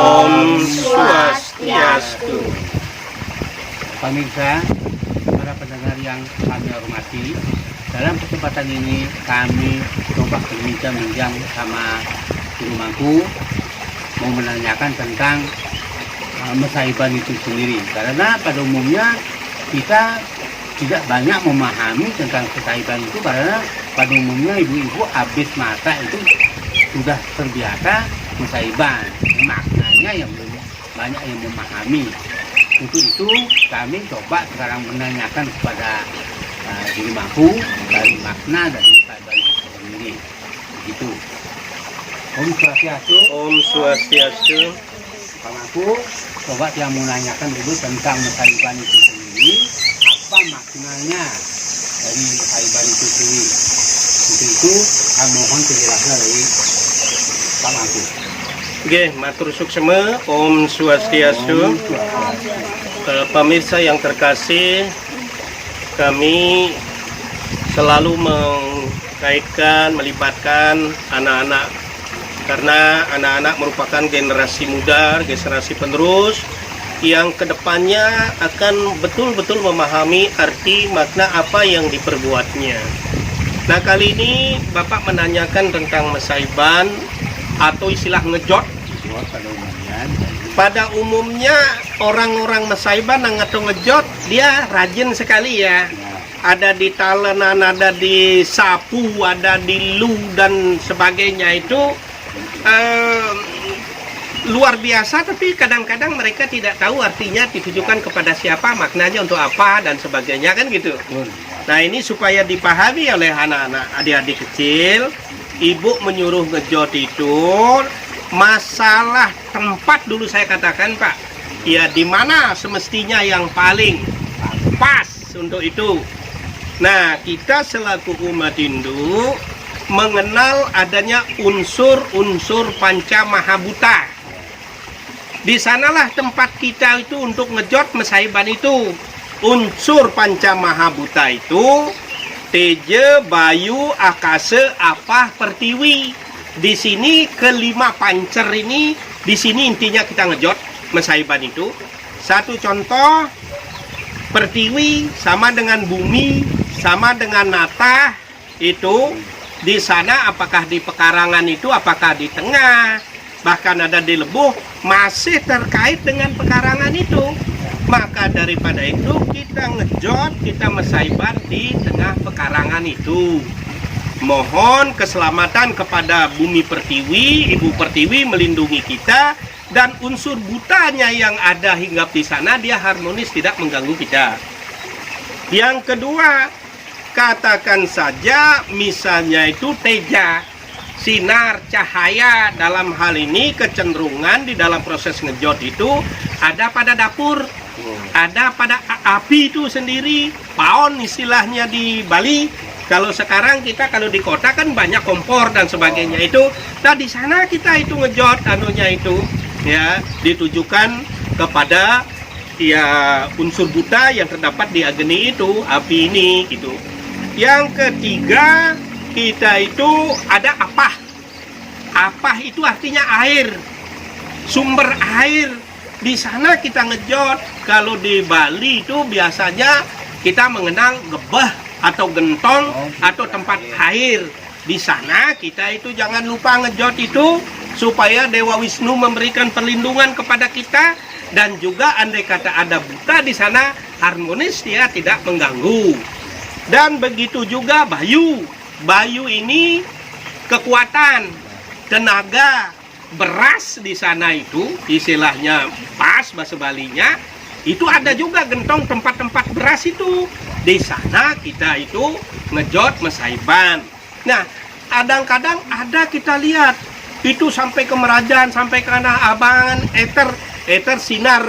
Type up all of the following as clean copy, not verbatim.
Om Swastiastu. Pemirsa, para pendengar yang kami hormati, dalam kesempatan ini kami coba berbincang-bincang sama Guru Mangku mau menanyakan tentang Mesaiban itu sendiri. Karena pada umumnya kita tidak banyak memahami tentang Mesaiban itu, karena pada umumnya ibu-ibu habis mata itu sudah terbiasa Mesaiban. Maknanya yang belum banyak yang memahami. Untuk itu kami coba sekarang menanyakan kepada Guru Mangku dari makna dari Mesaiban itu sendiri. Begitu. Om Swastiastu. Om Swastiastu. Pak Mangku, coba yang menanyakan dulu tentang Mesaiban itu sendiri. Apa maknanya dari Mesaiban itu sendiri? Untuk itu kami mohon penjelasan dari Pak Mangku. Oke, matur suksema. Om Swastiastu. Pemirsa yang terkasih, kami selalu mengkaitkan, melibatkan anak-anak, karena anak-anak merupakan generasi muda, generasi penerus yang kedepannya akan betul-betul memahami arti makna apa yang diperbuatnya. Nah, kali ini Bapak menanyakan tentang Mesaiban atau istilah ngejot. Pada umumnya orang-orang Mesaiban atau ngejot dia rajin sekali ya. Ada di talenan, ada di sapu, ada di lu dan sebagainya itu luar biasa, tapi kadang-kadang mereka tidak tahu artinya ditujukan kepada siapa, maknanya untuk apa dan sebagainya kan gitu. Nah, ini supaya dipahami oleh anak-anak adik-adik kecil, ibu menyuruh ngejot itu masalah tempat dulu saya katakan Pak. Ya, di mana semestinya yang paling pas untuk itu. Nah, kita selaku umat Hindu mengenal adanya unsur-unsur panca mahabhuta. Di sanalah tempat kita itu untuk ngejot Mesaiban itu. Unsur panca mahabhuta itu teja, bayu, akasa, apah, pertiwi. Di sini kelima pancer ini, di sini intinya kita ngejot Mesaiban itu. Satu contoh, pertiwi sama dengan bumi, sama dengan nata itu. Di sana apakah di pekarangan itu, apakah di tengah, bahkan ada di lebuh, masih terkait dengan pekarangan itu. Maka daripada itu kita ngejot, kita Mesaiban di tengah pekarangan itu. Mohon keselamatan kepada bumi pertiwi, ibu pertiwi melindungi kita, dan unsur butanya yang ada hinggap di sana dia harmonis, tidak mengganggu kita. Yang kedua, katakan saja misalnya itu teja, sinar, cahaya. Dalam hal ini kecenderungan di dalam proses ngejot itu ada pada dapur, ada pada api itu sendiri, paon istilahnya di Bali. Kalau sekarang kita kalau di kota kan banyak kompor dan sebagainya itu. Nah, di sana kita itu ngejot anunya itu ya ditujukan kepada ya unsur buta yang terdapat di agni itu, api ini gitu. Yang ketiga, kita itu ada apah. Apah itu artinya air, sumber air. Di sana kita ngejot. Kalau di Bali itu biasanya kita mengenal gebah atau gentong atau tempat air. Di sana kita itu jangan lupa ngejot itu supaya Dewa Wisnu memberikan perlindungan kepada kita, dan juga andai kata ada buta di sana harmonis, dia tidak mengganggu. Dan begitu juga bayu. Bayu ini kekuatan, tenaga, beras di sana itu istilahnya pas bahasa Balinya. Itu ada juga gentong tempat-tempat beras itu. Di sana kita itu ngejot Mesaiban. Nah, kadang-kadang ada kita lihat itu sampai ke Merajan, sampai ke Tanah Abang, eter sinar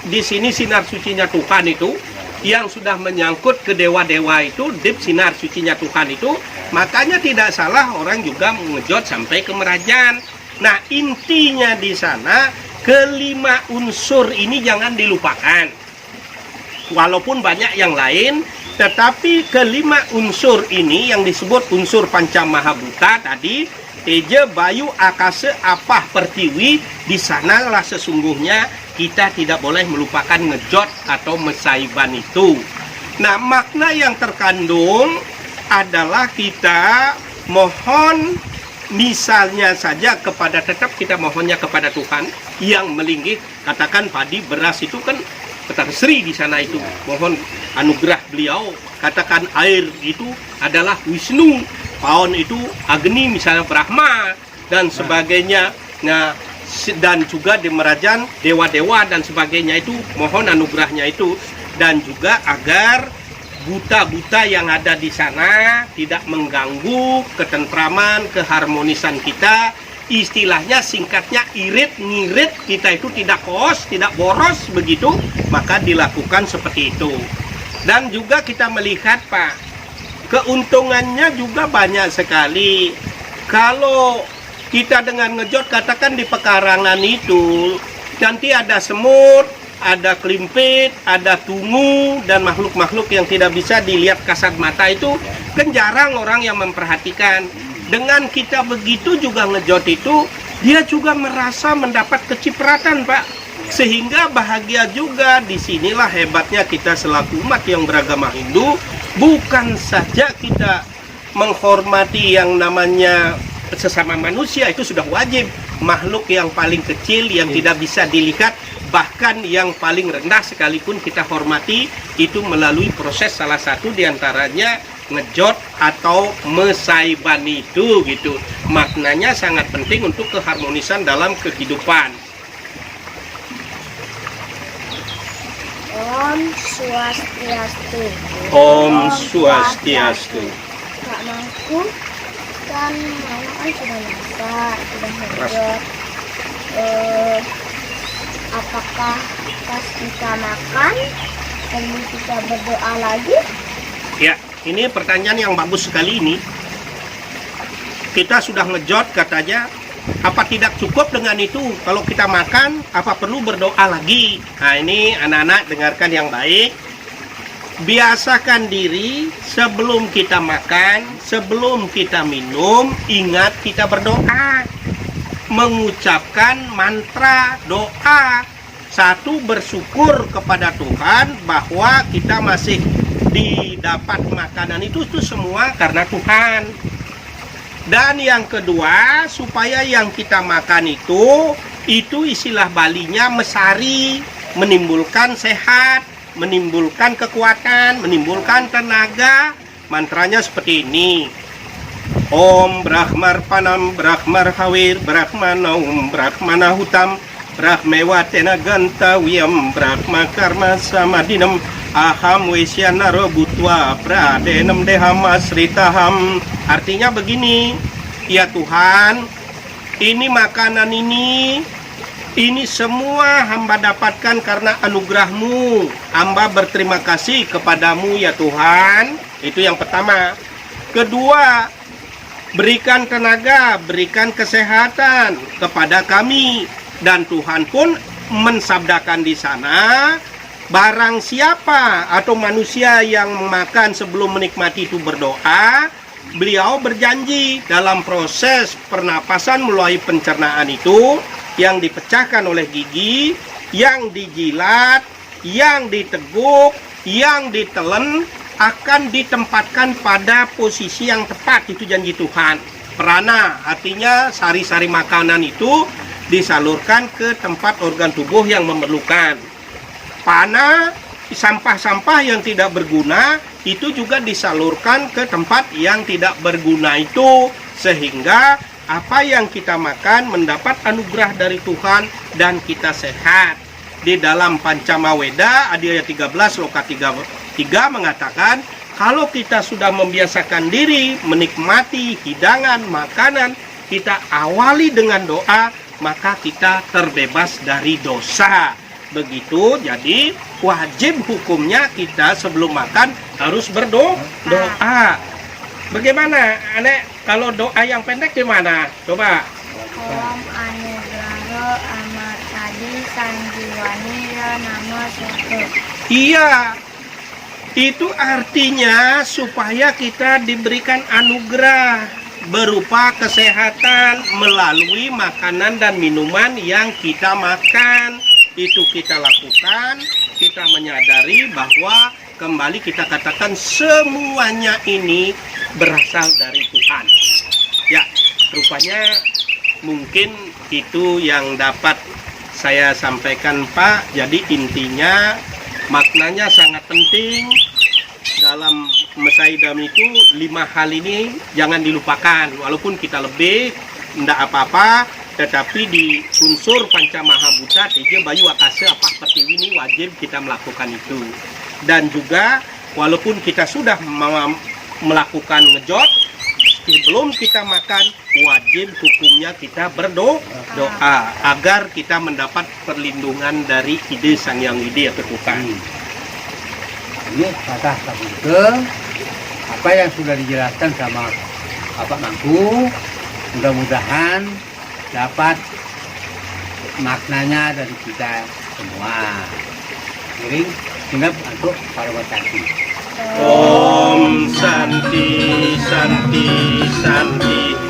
di sini sinar sucinya Tuhan itu yang sudah menyangkut ke dewa-dewa itu, dip sinar sucinya Tuhan itu. Makanya tidak salah orang juga mengejot sampai ke Merajan. Nah, intinya di sana kelima unsur ini jangan dilupakan. Walaupun banyak yang lain, tetapi kelima unsur ini yang disebut unsur Pancamahabhuta tadi, teja, bayu, akasa, apah, pertiwi, di sanalah sesungguhnya kita tidak boleh melupakan ngejot atau mesaiban itu. Nah, makna yang terkandung adalah kita mohon misalnya saja tetap kita mohonnya kepada Tuhan yang melinggih, katakan padi beras itu kan Petang Sri di sana itu, mohon anugerah beliau, katakan air itu adalah Wisnu, Paon itu Agni misalnya Brahma dan sebagainya. Nah, dan juga di Merajan dewa-dewa dan sebagainya itu mohon anugerahnya itu, dan juga agar buta-buta yang ada di sana tidak mengganggu ketentraman, keharmonisan kita. Istilahnya singkatnya irit, ngirit, kita itu tidak kos, tidak boros begitu, maka dilakukan seperti itu. Dan juga kita melihat Pak, keuntungannya juga banyak sekali. Kalau kita dengan ngejot, katakan di pekarangan itu, nanti ada semut, ada kelimpit, ada tungu, dan makhluk-makhluk yang tidak bisa dilihat kasat mata itu, kan jarang orang yang memperhatikan. Dengan kita begitu juga ngejot itu, dia juga merasa mendapat kecipratan Pak. Sehingga bahagia juga. Disinilah hebatnya kita selaku umat yang beragama Hindu, bukan saja kita menghormati yang namanya sesama manusia, itu sudah wajib. Makhluk yang paling kecil yang tidak bisa dilihat, bahkan yang paling rendah sekalipun kita hormati, itu melalui proses salah satu diantaranya ngejot atau mesaiban itu gitu. Maknanya sangat penting untuk keharmonisan dalam kehidupan. Om Swastiastu. Om Swastiastu. Kak Mangku kan Mama kan sudah masak, sudah ngejot. Apakah pas kita makan perlu kita berdoa lagi? Ya, ini pertanyaan yang bagus sekali ini. Kita sudah ngejot katanya, apa tidak cukup dengan itu? Kalau kita makan, apa perlu berdoa lagi? Nah, ini anak-anak dengarkan yang baik. Biasakan diri sebelum kita makan, sebelum kita minum, ingat kita berdoa. Mengucapkan mantra doa. Satu, bersyukur kepada Tuhan bahwa kita masih didapat makanan itu semua karena Tuhan. Dan yang kedua, supaya yang kita makan itu istilah Balinya mesari, menimbulkan sehat, menimbulkan kekuatan, menimbulkan tenaga. Mantranya seperti ini. Om Brahmarpanam Brahmarhawir Brahmanaum Brahmanahutam Brahmewatena Gantawiyam Brahma Karma Samadinam Aham Wesyana Robutwa Pradenem Deham Asritaham. Artinya begini, ya Tuhan, ini makanan ini semua hamba dapatkan karena anugerah-Mu. Hamba berterima kasih kepadamu ya Tuhan. Itu yang pertama. Kedua, berikan tenaga, berikan kesehatan kepada kami. Dan Tuhan pun mensabdakan di sana, barang siapa atau manusia yang makan sebelum menikmati itu berdoa, beliau berjanji dalam proses pernapasan melalui pencernaan itu, yang dipecahkan oleh gigi, yang dijilat, yang diteguk, yang ditelen, akan ditempatkan pada posisi yang tepat. Itu janji Tuhan. Prana, artinya sari-sari makanan itu disalurkan ke tempat organ tubuh yang memerlukan. Pana, sampah-sampah yang tidak berguna itu juga disalurkan ke tempat yang tidak berguna itu, sehingga apa yang kita makan mendapat anugerah dari Tuhan dan kita sehat. Di dalam Pancamaweda Adhyaya 13 Loka 3 mengatakan, kalau kita sudah membiasakan diri menikmati hidangan makanan, kita awali dengan doa, maka kita terbebas dari dosa. Begitu, jadi wajib hukumnya kita sebelum makan harus berdoa. Bagaimana, Anek? Kalau doa yang pendek gimana? Coba. Kalau Om Anugraho Amat Tadi Sanjiwani Nama Soto. Iya, itu artinya supaya kita diberikan anugerah berupa kesehatan melalui makanan dan minuman yang kita makan. Itu kita lakukan, kita menyadari bahwa kembali kita katakan semuanya ini berasal dari Tuhan. Ya, rupanya mungkin itu yang dapat saya sampaikan, Pak. Jadi intinya maknanya sangat penting dalam Mesaidam itu 5 hal ini jangan dilupakan. Walaupun kita lebih tidak apa-apa, tetapi di unsur Panca Mahabhuta Teja Bayu Akasa apa Pertiwi ini wajib kita melakukan itu. Dan juga walaupun kita sudah melakukan ngejot, sebelum kita makan wajib hukumnya kita berdoa agar kita mendapat perlindungan dari ide Sang Yang Widi atau Tuhan. Ini kata ke apa yang sudah dijelaskan sama Bapak Mangku, mudah-mudahan dapat maknanya dari kita semua. Kirim tinggal untuk para wakil. Om Santi Santi Santi.